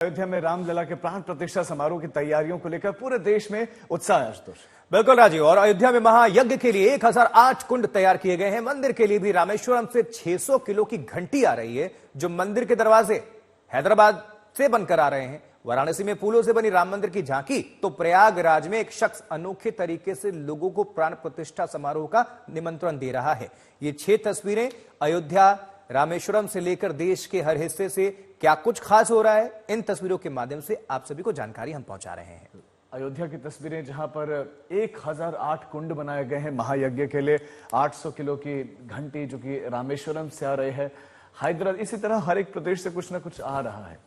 अयोध्या में रामलला के प्राण प्रतिष्ठा समारोह की तैयारियों को लेकर पूरे देश में उत्साह है। आशुतोष, बिल्कुल राजीव। और अयोध्या में महायज्ञ के लिए 1008 कुंड तैयार किए गए हैं। मंदिर के लिए भी रामेश्वरम से 600 किलो की घंटी आ रही है, जो मंदिर के दरवाजे हैदराबाद से बनकर आ रहे हैं। वाराणसी में फूलों से बनी राम मंदिर की झांकी, तो प्रयागराज में एक शख्स अनोखे तरीके से लोगों को प्राण प्रतिष्ठा समारोह का निमंत्रण दे रहा है। ये 6 तस्वीरें अयोध्या, रामेश्वरम से लेकर देश के हर हिस्से से क्या कुछ खास हो रहा है, इन तस्वीरों के माध्यम से आप सभी को जानकारी हम पहुंचा रहे हैं। अयोध्या की तस्वीरें जहां पर 1008 कुंड बनाए गए हैं महायज्ञ के लिए। 800 किलो की घंटी जो कि रामेश्वरम से आ रही है, हैदराबाद, इसी तरह हर एक प्रदेश से कुछ ना कुछ आ रहा है।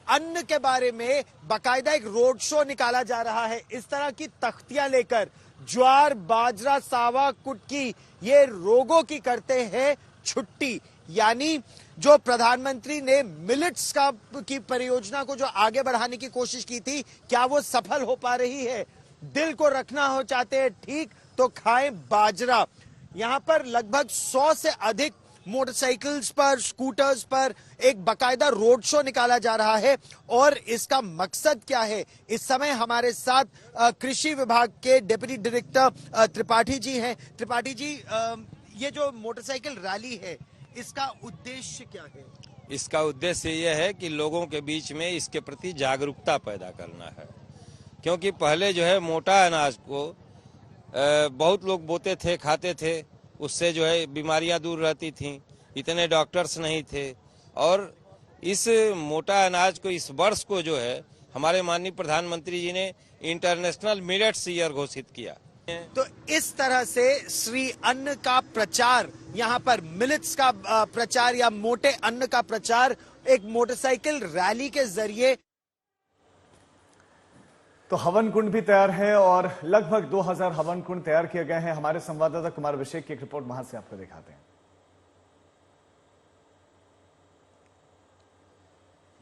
अन्न के बारे में बाकायदा एक रोड शो निकाला जा रहा है। इस तरह की तख्तियां लेकर ज्वार, बाजरा, सावा, कुटकी, ये रोगों की करते हैं छुट्टी। यानी जो प्रधानमंत्री ने मिलेट्स की परियोजना को जो आगे बढ़ाने की कोशिश की थी, क्या वो सफल हो पा रही है? दिल को रखना हो चाहते हैं ठीक, तो खाएं बाजरा। यहां पर लगभग 100 से अधिक मोटरसाइकिल्स पर, स्कूटर्स पर एक बकायदा रोड शो निकाला जा रहा है। और इसका मकसद क्या है? इस समय हमारे साथ कृषि विभाग के डिप्टी डायरेक्टर त्रिपाठी जी हैं। त्रिपाठी जी, ये जो मोटरसाइकिल रैली है, इसका उद्देश्य क्या है? इसका उद्देश्य यह है कि लोगों के बीच में इसके प्रति जागरूकता पैदा करना है। क्योंकि पहले जो है मोटा अनाज को बहुत लोग बोते थे, खाते थे, उससे जो है बीमारियां दूर रहती थीं, इतने डॉक्टर्स नहीं थे। और इस मोटा अनाज को, इस वर्ष को जो है हमारे माननीय प्रधानमंत्री जी ने इंटरनेशनल मिलेट्स ईयर घोषित किया। तो इस तरह से श्री अन्न का प्रचार, यहाँ पर मिलेट्स का प्रचार या मोटे अन्न का प्रचार एक मोटरसाइकिल रैली के जरिए। तो हवन कुंड भी तैयार है और लगभग 2000 हवन कुंड तैयार किए गए हैं। हमारे संवाददाता कुमार अभिषेक की एक रिपोर्ट वहां से आपको दिखाते हैं।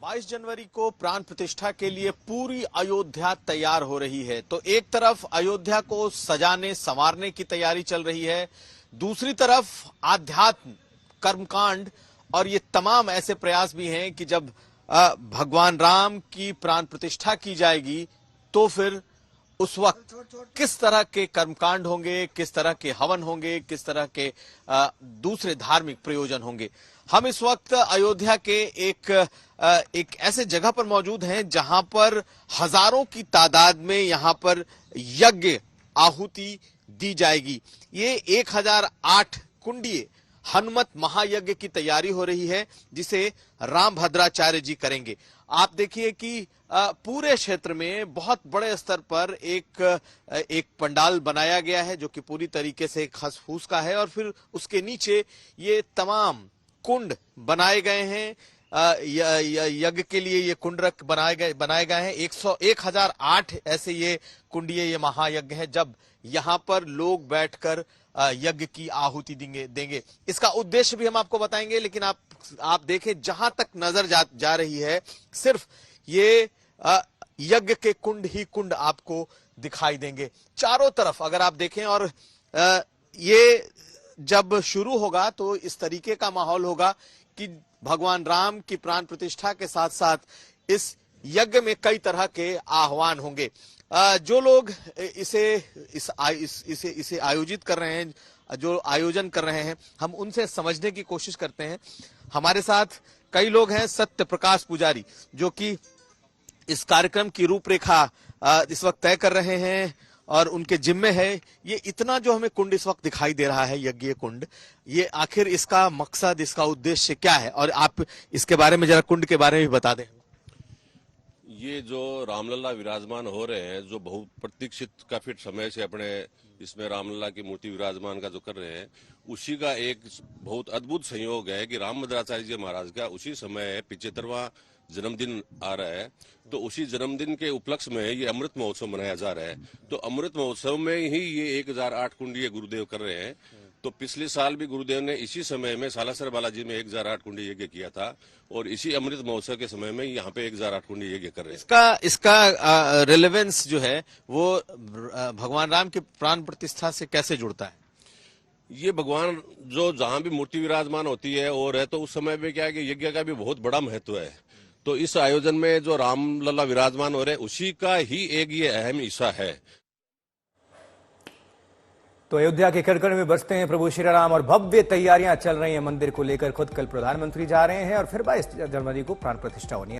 22 जनवरी को प्राण प्रतिष्ठा के लिए पूरी अयोध्या तैयार हो रही है। तो एक तरफ अयोध्या को सजाने संवारने की तैयारी चल रही है, दूसरी तरफ आध्यात्म, कर्मकांड और ये तमाम ऐसे प्रयास भी हैं कि जब भगवान राम की प्राण प्रतिष्ठा की जाएगी तो फिर उस वक्त किस तरह के कर्मकांड होंगे, किस तरह के हवन होंगे, किस तरह के दूसरे धार्मिक प्रयोजन होंगे। हम इस वक्त अयोध्या के एक ऐसे जगह पर मौजूद हैं जहां पर हजारों की तादाद में यहां पर यज्ञ आहुति दी जाएगी। ये 1008 कुंडीय हनुमत महायज्ञ की तैयारी हो रही है, जिसे राम भद्राचार्य जी करेंगे। आप देखिए कि पूरे क्षेत्र में बहुत बड़े स्तर पर एक पंडाल बनाया गया है, जो कि पूरी तरीके से खस फूस का है। और फिर उसके नीचे ये तमाम कुंड बनाए गए हैं। यज्ञ के लिए ये कुंड बनाए गए हैं। 1008 ऐसे ये कुंडीय ये महायज्ञ है, जब यहाँ पर लोग बैठकर यज्ञ की आहुति देंगे। इसका उद्देश्य भी हम आपको बताएंगे, लेकिन आप देखें, जहां तक नजर जा रही है, सिर्फ ये यज्ञ के कुंड ही कुंड आपको दिखाई देंगे चारों तरफ अगर आप देखें। और ये जब शुरू होगा तो इस तरीके का माहौल होगा कि भगवान राम की प्राण प्रतिष्ठा के साथ साथ इस यज्ञ में कई तरह के आह्वान होंगे। जो लोग इसे आयोजित कर रहे हैं, जो आयोजन कर रहे हैं, हम उनसे समझने की कोशिश करते हैं। हमारे साथ कई लोग हैं। सत्य प्रकाश पुजारी, जो कि इस कार्यक्रम की रूपरेखा इस वक्त तय कर रहे हैं और उनके जिम्मे है। ये इतना जो हमें कुंड इस वक्त दिखाई दे रहा है, यज्ञ कुंड, ये आखिर इसका मकसद, इसका उद्देश्य क्या है? और आप इसके बारे में जरा कुंड के बारे में भी बता दें। ये जो रामलला विराजमान हो रहे हैं, जो बहुत प्रतीक्षित काफी समय से अपने इसमें रामलला की मूर्ति विराजमान का जो कर रहे हैं, उसी का एक बहुत अद्भुत संयोग है कि राम भद्राचार्य जी महाराज का उसी समय 75वां जन्मदिन आ रहा है। तो उसी जन्मदिन के उपलक्ष्य में ये अमृत महोत्सव मनाया जा रहा है। तो अमृत महोत्सव में ही ये 1008 कुंडी गुरुदेव कर रहे हैं। तो पिछले साल भी गुरुदेव ने इसी समय में सालासर बालाजी में 1008 कुंडी यज्ञ किया था, और इसी अमृत महोत्सव के समय में यहाँ पे 1008 कुंडी यज्ञ कर रहे हैं। इसका रिलेवेंस जो है वो भगवान राम की प्राण प्रतिष्ठा से कैसे जुड़ता है? ये भगवान जो जहाँ भी मूर्ति विराजमान होती है और है, तो उस समय में क्या है कि यज्ञ का भी बहुत बड़ा महत्व है। तो इस आयोजन में जो रामलला विराजमान हो रहे हैं उसी का ही एक ये अहम हिस्सा है। तो अयोध्या के कड़कड़ में बसते हैं प्रभु श्री राम और भव्य तैयारियां चल रही हैं मंदिर को लेकर। खुद कल प्रधानमंत्री जा रहे हैं और फिर 22 जनवरी को प्राण प्रतिष्ठा होनी है।